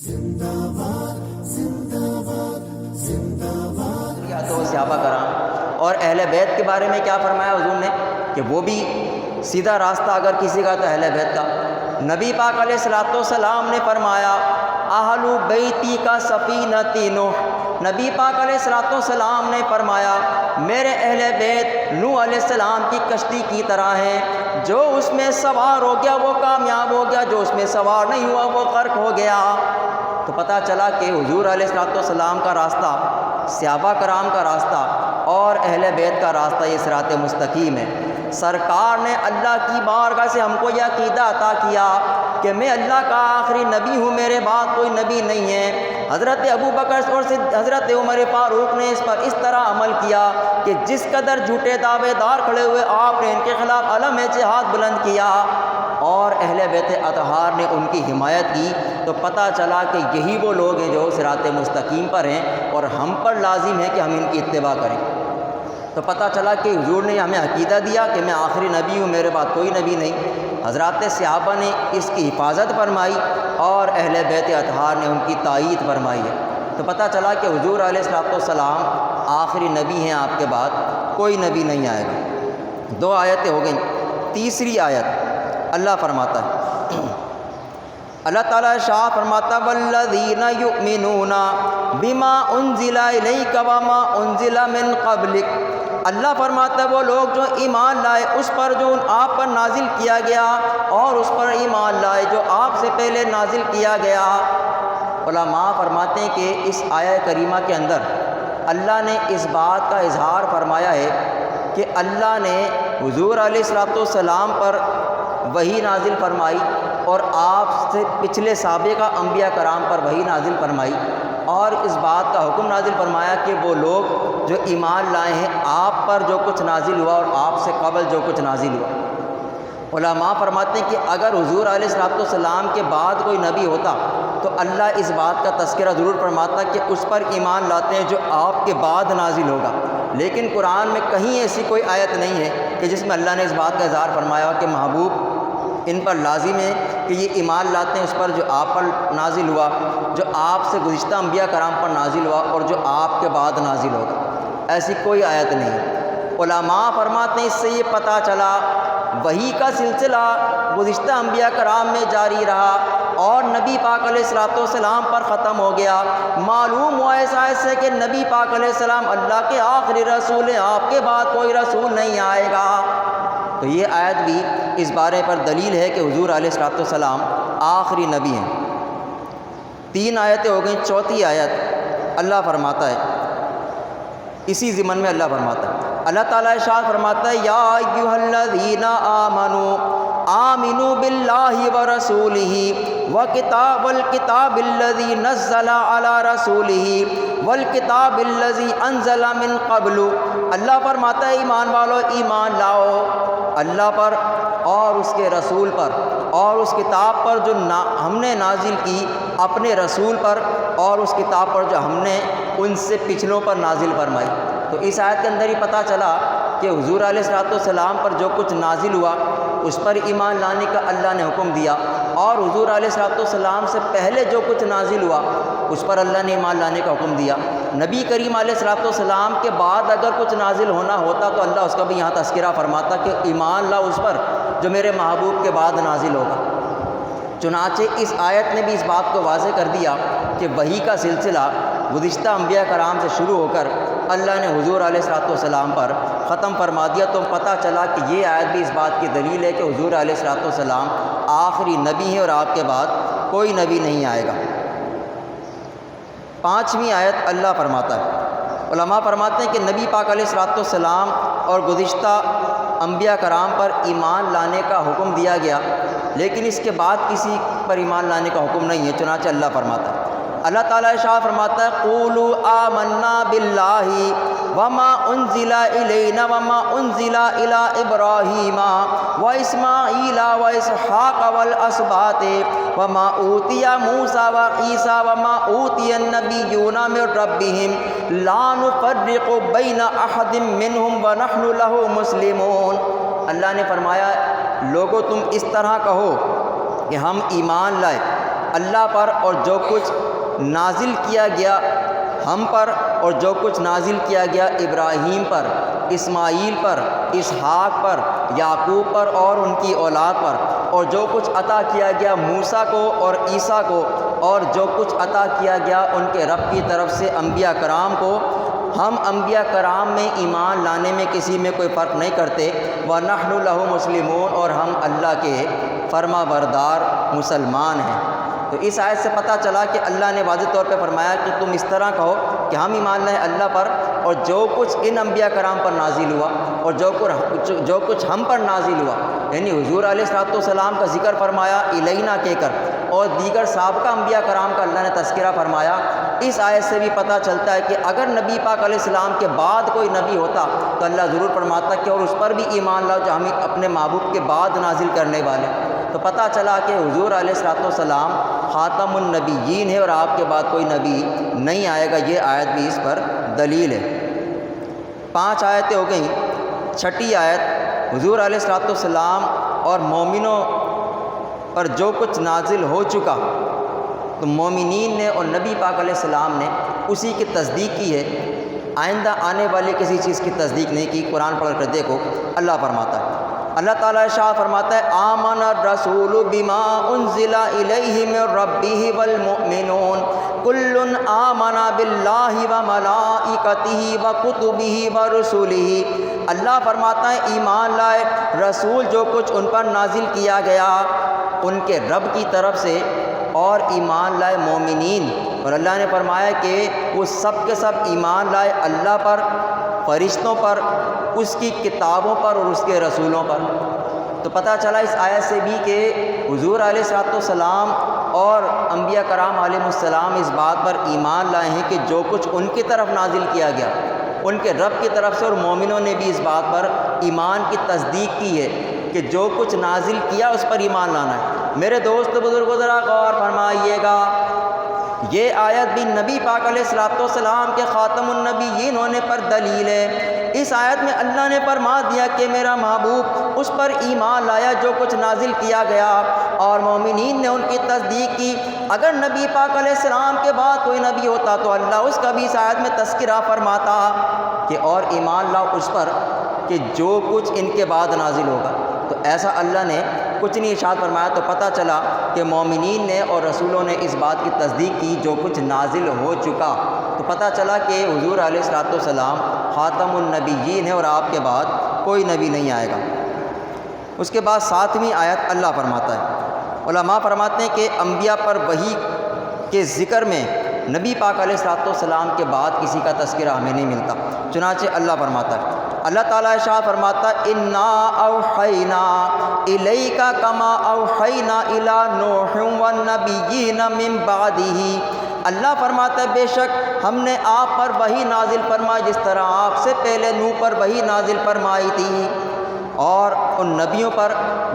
تو صحابہ کرام اور اہل بیت کے بارے میں کیا فرمایا حضور نے کہ وہ بھی سیدھا راستہ اگر کسی کا تو اہل بیت کا۔ نبی پاک علیہ الصلوۃ والسلام نے فرمایا اہل بیتی کا سفینۃ نوح، نبی پاک علیہ الصلوۃ والسلام نے فرمایا میرے اہل بیت نوح علیہ السلام کی کشتی کی طرح ہیں، جو اس میں سوار ہو گیا وہ کامیاب ہو گیا، جو اس میں سوار نہیں ہوا وہ غرق ہو گیا۔ تو پتہ چلا کہ حضور علیہ الصلوۃ والسلام کا راستہ، صحابہ کرام کا راستہ اور اہل بیت کا راستہ یہ صراط مستقیم ہے۔ سرکار نے اللہ کی بارگاہ سے ہم کو یہ عقیدہ عطا کیا کہ میں اللہ کا آخری نبی ہوں، میرے بعد کوئی نبی نہیں ہے۔ حضرت ابوبکر اور حضرت عمر فاروق نے اس پر اس طرح عمل کیا کہ جس قدر جھوٹے دعوے دار کھڑے ہوئے آپ نے ان کے خلاف علم جہاد بلند کیا اور اہل بیت اطہار نے ان کی حمایت کی۔ تو پتہ چلا کہ یہی وہ لوگ ہیں جو صراط مستقیم پر ہیں اور ہم پر لازم ہے کہ ہم ان کی اتباع کریں۔ تو پتہ چلا کہ حضور نے ہمیں عقیدہ دیا کہ میں آخری نبی ہوں، میرے بعد کوئی نبی نہیں۔ حضرات صحابہ نے اس کی حفاظت فرمائی اور اہل بیت اطہار نے ان کی تائید فرمائی ہے۔ تو پتہ چلا کہ حضور علیہ الصلوۃ والسلام آخری نبی ہیں، آپ کے بعد کوئی نبی نہیں آئے گا۔ 2 آیتیں ہو گئیں۔ تیسری آیت اللہ فرماتا ہے، اللہ تعالیٰ ارشاد فرماتا والذین یؤمنون بما انزل الیک وما انزل من قبلک، اللہ فرماتا ہے وہ لوگ جو ایمان لائے اس پر جو آپ پر نازل کیا گیا اور اس پر ایمان لائے جو آپ سے پہلے نازل کیا گیا۔ علماء فرماتے ہیں کہ اس آیہ کریمہ کے اندر اللہ نے اس بات کا اظہار فرمایا ہے کہ اللہ نے حضور علیہ الصلوۃ والسلام پر وحی نازل فرمائی اور آپ سے پچھلے سابقہ انبیاء کرام پر وحی نازل فرمائی، اور اس بات کا حکم نازل فرمایا کہ وہ لوگ جو ایمان لائے ہیں آپ پر جو کچھ نازل ہوا اور آپ سے قبل جو کچھ نازل ہوا۔ علماء فرماتے ہیں کہ اگر حضور علیہ الصلوۃ والسلام کے بعد کوئی نبی ہوتا تو اللہ اس بات کا تذکرہ ضرور فرماتا کہ اس پر ایمان لاتے ہیں جو آپ کے بعد نازل ہوگا، لیکن قرآن میں کہیں ایسی کوئی آیت نہیں ہے کہ جس میں اللہ نے اس بات کا اظہار فرمایا ہو کہ محبوب ان پر لازم ہے کہ یہ ایمان لاتے ہیں اس پر جو آپ پر نازل ہوا، جو آپ سے گزشتہ انبیاء کرام پر نازل ہوا اور جو آپ کے بعد نازل ہوگا۔ ایسی کوئی آیت نہیں ہے۔ علماء فرماتے ہیں اس سے یہ پتہ چلا وحی کا سلسلہ گزشتہ انبیاء کرام میں جاری رہا اور نبی پاک علیہ الصلوۃ والسلام پر ختم ہو گیا۔ معلوم ہوا اس آیت سے کہ نبی پاک علیہ السلام اللہ کے آخری رسول ہیں، آپ کے بعد کوئی رسول نہیں آئے گا۔ تو یہ آیت بھی اس بارے پر دلیل ہے کہ حضور علیہ الصلوۃ والسلام آخری نبی ہیں۔ 3 آیتیں ہو گئیں۔ 4تھی آیت اللہ فرماتا ہے، اسی ضمن میں اللہ فرماتا ہے، اللہ تعالیٰ ارشاد فرماتا ہے یا ایھا الذین آمنوا آمنوا باللہ ورسولہ والکتاب الذی نزل علی رسولہ والکتاب الذی انزل من قبل، اللہ فرماتا ہے ایمان والو ایمان لاؤ اللہ پر اور اس کے رسول پر اور اس کتاب پر جو ہم نے نازل کی اپنے رسول پر اور اس کتاب پر جو ہم نے ان سے پچھلوں پر نازل فرمائی۔ تو اس آیت کے اندر ہی پتہ چلا کہ حضور علیہ الصلوۃ والسلام پر جو کچھ نازل ہوا اس پر ایمان لانے کا اللہ نے حکم دیا، اور حضور علیہ الصلوۃ والسلام سے پہلے جو کچھ نازل ہوا اس پر اللہ نے ایمان لانے کا حکم دیا۔ نبی کریم علیہ الصلوۃ والسلام کے بعد اگر کچھ نازل ہونا ہوتا تو اللہ اس کا بھی یہاں تذکرہ فرماتا کہ ایمان لاؤ اس پر جو میرے محبوب کے بعد نازل ہوگا۔ چنانچہ اس آیت نے بھی اس بات کو واضح کر دیا کہ وحی کا سلسلہ گزشتہ انبیاء کرام سے شروع ہو کر اللہ نے حضور علیہ الصلوۃ والسلام پر ختم فرما دیا۔ تو پتہ چلا کہ یہ آیت بھی اس بات کی دلیل ہے کہ حضور علیہ الصلوۃ والسلام آخری نبی ہیں اور آپ کے بعد کوئی نبی نہیں آئے گا۔ 5ویں آیت اللہ فرماتا ہے، علماء فرماتے ہیں کہ نبی پاک علیہ الصلوۃ والسلام اور گزشتہ انبیاء کرام پر ایمان لانے کا حکم دیا گیا، لیکن اس کے بعد کسی پر ایمان لانے کا حکم نہیں ہے۔ چنانچہ اللہ فرماتا ہے، اللہ تعالیٰ ارشاد فرماتا ہے قولوا آمنا باللہ وما انزل الینا وما انزل الی ابراہیم واسماعیل واسحاق والاسباط وما اوتی موسیٰ وعیسیٰ وما اوتی النبیون من ربہم لا نفرق بین احد منہم ونحن لہ مسلمون۔ اللہ نے فرمایا لوگو تم اس طرح کہو کہ ہم ایمان لائے اللہ پر اور جو کچھ نازل کیا گیا ہم پر اور جو کچھ نازل کیا گیا ابراہیم پر، اسماعیل پر، اسحاق پر، یعقوب پر اور ان کی اولاد پر، اور جو کچھ عطا کیا گیا موسیٰ کو اور عیسیٰ کو، اور جو کچھ عطا کیا گیا ان کے رب کی طرف سے انبیاء کرام کو۔ ہم انبیاء کرام میں ایمان لانے میں کسی میں کوئی فرق نہیں کرتے، وَنَحْنُ لَهُ مُسْلِمُونَ، اور ہم اللہ کے فرما بردار مسلمان ہیں۔ تو اس آیت سے پتہ چلا کہ اللہ نے واضح طور پہ فرمایا کہ تم اس طرح کہو کہ ہم ایمان لائیں اللہ پر، اور جو کچھ ان انبیاء کرام پر نازل ہوا اور جو کچھ ہم پر نازل ہوا، یعنی حضور علیہ السلام کا ذکر فرمایا الینا کہہ کر، اور دیگر سابقہ انبیاء کرام کا اللہ نے تذکرہ فرمایا۔ اس آیت سے بھی پتہ چلتا ہے کہ اگر نبی پاک علیہ السلام کے بعد کوئی نبی ہوتا تو اللہ ضرور فرماتا کہ اور اس پر بھی ایمان لاؤ جو ہم اپنے محبوب کے بعد نازل کرنے والے۔ تو پتہ چلا کہ حضور علیہ السلام خاتم النبیین ہے اور آپ کے بعد کوئی نبی نہیں آئے گا۔ یہ آیت بھی اس پر دلیل ہے۔ 5 آیتیں ہو گئیں۔ 6ٹھی آیت، حضور علیہ السلام اور مومنوں پر جو کچھ نازل ہو چکا تو مومنین نے اور نبی پاک علیہ السلام نے اسی کی تصدیق کی ہے، آئندہ آنے والی کسی چیز کی تصدیق نہیں کی۔ قرآن پڑھ کر دیکھو، اللہ فرماتا ہے، اللہ تعالیٰ ارشاد فرماتا ہے آمن الرسول بما انزل الیہ من ربہ والمؤمنون کل آمن باللہ وملائکتہ وکتبہ ورسلہ۔ اللہ فرماتا ہے ایمان لائے رسول جو کچھ ان پر نازل کیا گیا ان کے رب کی طرف سے، اور ایمان لائے مومنین، اور اللہ نے فرمایا کہ وہ سب کے سب ایمان لائے اللہ پر، فرشتوں پر، اس کی کتابوں پر اور اس کے رسولوں پر۔ تو پتہ چلا اس آیت سے بھی کہ حضور علیہ السلام اور انبیاء کرام علیہ السلام اس بات پر ایمان لائے ہیں کہ جو کچھ ان کی طرف نازل کیا گیا ان کے رب کی طرف سے، اور مومنوں نے بھی اس بات پر ایمان کی تصدیق کی ہے کہ جو کچھ نازل کیا اس پر ایمان لانا ہے۔ میرے دوست بزرگوں ذرا غور فرمائیے گا، یہ آیت بھی نبی پاک علیہ السلام کے خاتم النبیین ہونے پر دلیل ہے۔ اس آیت میں اللہ نے فرما دیا کہ میرا محبوب اس پر ایمان لایا جو کچھ نازل کیا گیا، اور مومنین نے ان کی تصدیق کی۔ اگر نبی پاک علیہ السلام کے بعد کوئی نبی ہوتا تو اللہ اس کا بھی اس آیت میں تذکرہ فرماتا کہ اور ایمان لاؤ اس پر کہ جو کچھ ان کے بعد نازل ہوگا۔ تو ایسا اللہ نے کچھ نہیں ارشاد فرمایا، تو پتہ چلا کہ مومنین نے اور رسولوں نے اس بات کی تصدیق کی جو کچھ نازل ہو چکا۔ تو پتہ چلا کہ حضور علیہ السلام خاتم النبیین ہے اور آپ کے بعد کوئی نبی نہیں آئے گا۔ اس کے بعد 7ویں آیت اللہ فرماتا ہے، علماء فرماتے ہیں کہ انبیاء پر وحی کے ذکر میں نبی پاک علیہ السلام کے بعد کسی کا تذکرہ ہمیں نہیں ملتا۔ چنانچہ اللہ فرماتا ہے، اللہ تعالیٰ ارشاد فرماتا ہے انا اوحینا الیک کما اوحینا الی نوح والنبیین من بعدہ۔ اللہ فرماتا ہے بے شک ہم نے آپ پر وحی نازل فرمائی جس طرح آپ سے پہلے نوح پر وحی نازل فرمائی تھی، اور ان نبیوں پر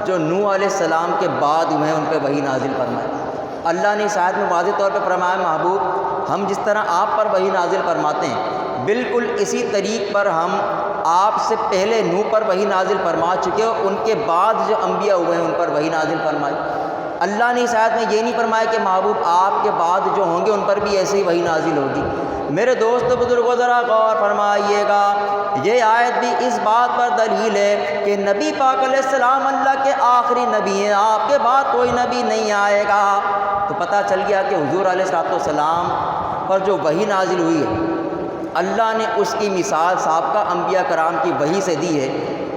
جو نوح علیہ السلام کے بعد ہوئے ہیں ان پہ وحی نازل فرمائی۔ اللہ نے اس آیت میں واضح طور پہ فرمایا محبوب ہم جس طرح آپ پر وحی نازل فرماتے ہیں بالکل اسی طریق پر ہم آپ سے پہلے نوح پر وحی نازل فرما چکے اور ان کے بعد جو انبیاء ہوئے ہیں ان پر وحی نازل فرمائی۔ اللہ نے اس آیت میں یہ نہیں فرمایا کہ محبوب آپ کے بعد جو ہوں گے ان پر بھی ایسے ہی وحی نازل ہوگی۔ میرے دوست بزرگوں ذرا غور فرمائیے گا، یہ آیت بھی اس بات پر دلیل ہے کہ نبی پاک علیہ السلام اللہ کے آخری نبی ہیں، آپ کے بعد کوئی نبی نہیں آئے گا۔ تو پتہ چل گیا کہ حضور علیہ السلام پر جو وحی نازل ہوئی ہے اللہ نے اس کی مثال سابقہ انبیاء کرام کی وحی سے دی ہے،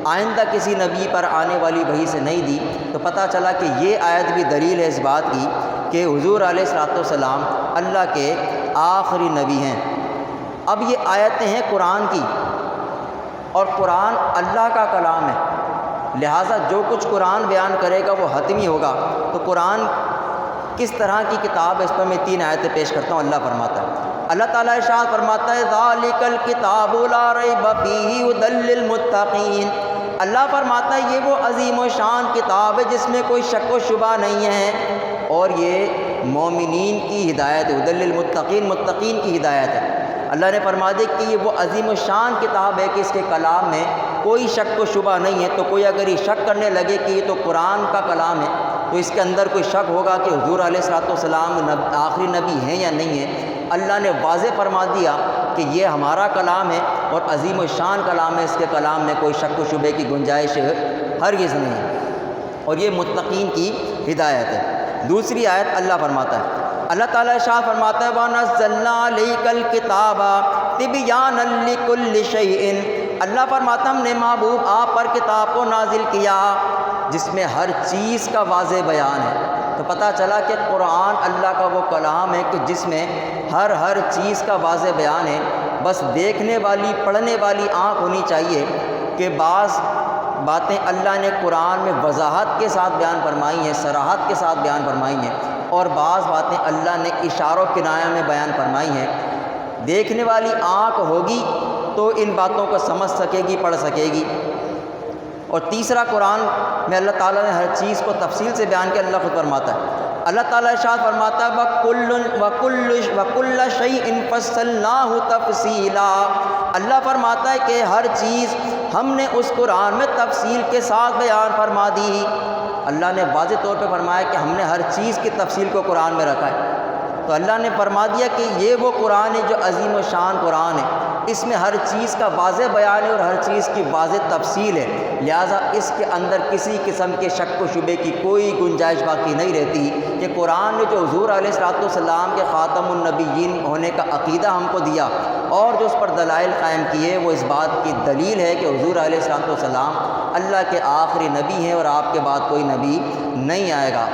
آئندہ کسی نبی پر آنے والی وحی سے نہیں دی۔ تو پتہ چلا کہ یہ آیت بھی دلیل ہے اس بات کی کہ حضور علیہ السلام اللہ کے آخری نبی ہیں۔ اب یہ آیتیں ہیں قرآن کی، اور قرآن اللہ کا کلام ہے، لہٰذا جو کچھ قرآن بیان کرے گا وہ حتمی ہوگا۔ تو قرآن کس طرح کی کتاب ہے اس پر میں 3 آیتیں پیش کرتا ہوں۔ اللہ فرماتا ہے، اللہ تعالیٰ ارشاد فرماتا ہے ذالک الکتاب لا ریب فیہ ھدی للمتقین۔ اللہ فرماتا ہے یہ وہ عظیم و شان کتاب ہے جس میں کوئی شک و شبہ نہیں ہے، اور یہ مومنین کی ہدایت ہے، ھدی للمتقین، متقین کی ہدایت ہے۔ اللہ نے فرما دیا کہ یہ وہ عظیم و شان کتاب ہے کہ اس کے کلام میں کوئی شک و شبہ نہیں ہے۔ تو کوئی اگر یہ شک کرنے لگے کہ یہ تو قرآن کا کلام ہے تو اس کے اندر کوئی شک ہوگا کہ حضور علیہ الصلوۃ والسلام آخری نبی ہیں یا نہیں ہیں؟ اللہ نے واضح فرما دیا کہ یہ ہمارا کلام ہے اور عظیم الشان کلام ہے، اس کے کلام میں کوئی شک و شبے کی گنجائش ہرگز نہیں ہے، اور یہ متقین کی ہدایت ہے۔ دوسری آیت اللہ فرماتا ہے، اللہ تعالیٰ ارشاد فرماتا ہے وَنَزَّلْنَا عَلَيْكَ الْكِتَابَ تِبْيَانًا لِكُلِّ شَيْءٍ، اللہ فرماتا ہم نے محبوب آپ پر کتاب کو نازل کیا جس میں ہر چیز کا واضح بیان ہے۔ تو پتہ چلا کہ قرآن اللہ کا وہ کلام ہے کہ جس میں ہر چیز کا واضح بیان ہے، بس دیکھنے والی پڑھنے والی آنکھ ہونی چاہیے کہ بعض باتیں اللہ نے قرآن میں وضاحت کے ساتھ بیان فرمائی ہیں، صراحت کے ساتھ بیان فرمائی ہیں، اور بعض باتیں اللہ نے اشاروں کنایہ میں بیان فرمائی ہیں۔ دیکھنے والی آنکھ ہوگی تو ان باتوں کو سمجھ سکے گی، پڑھ سکے گی۔ اور تیسرا، قرآن میں اللہ تعالیٰ نے ہر چیز کو تفصیل سے بیان کیا۔ اللہ خود فرماتا ہے، اللہ تعالیٰ ارشاد فرماتا ہے وَكُلَّ شَيْءٍ فَصَّلْنَاهُ تَفْصِيلًا، اللہ فرماتا ہے کہ ہر چیز ہم نے اس قرآن میں تفصیل کے ساتھ بیان فرما دی۔ اللہ نے واضح طور پہ فرمایا کہ ہم نے ہر چیز کی تفصیل کو قرآن میں رکھا ہے۔ تو اللہ نے فرما دیا کہ یہ وہ قرآن ہے جو عظیم و شان قرآن ہے، اس میں ہر چیز کا واضح بیان ہے اور ہر چیز کی واضح تفصیل ہے، لہٰذا اس کے اندر کسی قسم کے شک و شبے کی کوئی گنجائش باقی نہیں رہتی کہ قرآن نے جو حضور علیہ الصلوۃ والسلام کے خاتم النبیین ہونے کا عقیدہ ہم کو دیا اور جو اس پر دلائل قائم کیے، وہ اس بات کی دلیل ہے کہ حضور علیہ الصلوۃ والسلام اللہ کے آخری نبی ہیں اور آپ کے بعد کوئی نبی نہیں آئے گا۔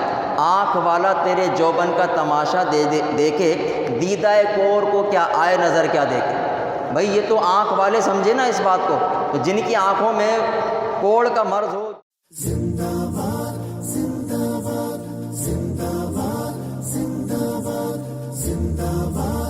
آنکھ والا تیرے جوبن کا تماشا دیکھے، دیدہ کور کو کیا آئے نظر کیا دیکھے۔ بھائی یہ تو آنکھ والے سمجھے نا اس بات کو، تو جن کی آنکھوں میں کوڑ کا مرض ہو۔ زندہ باد زندہ باد زندہ باد زندہ باد زندہ باد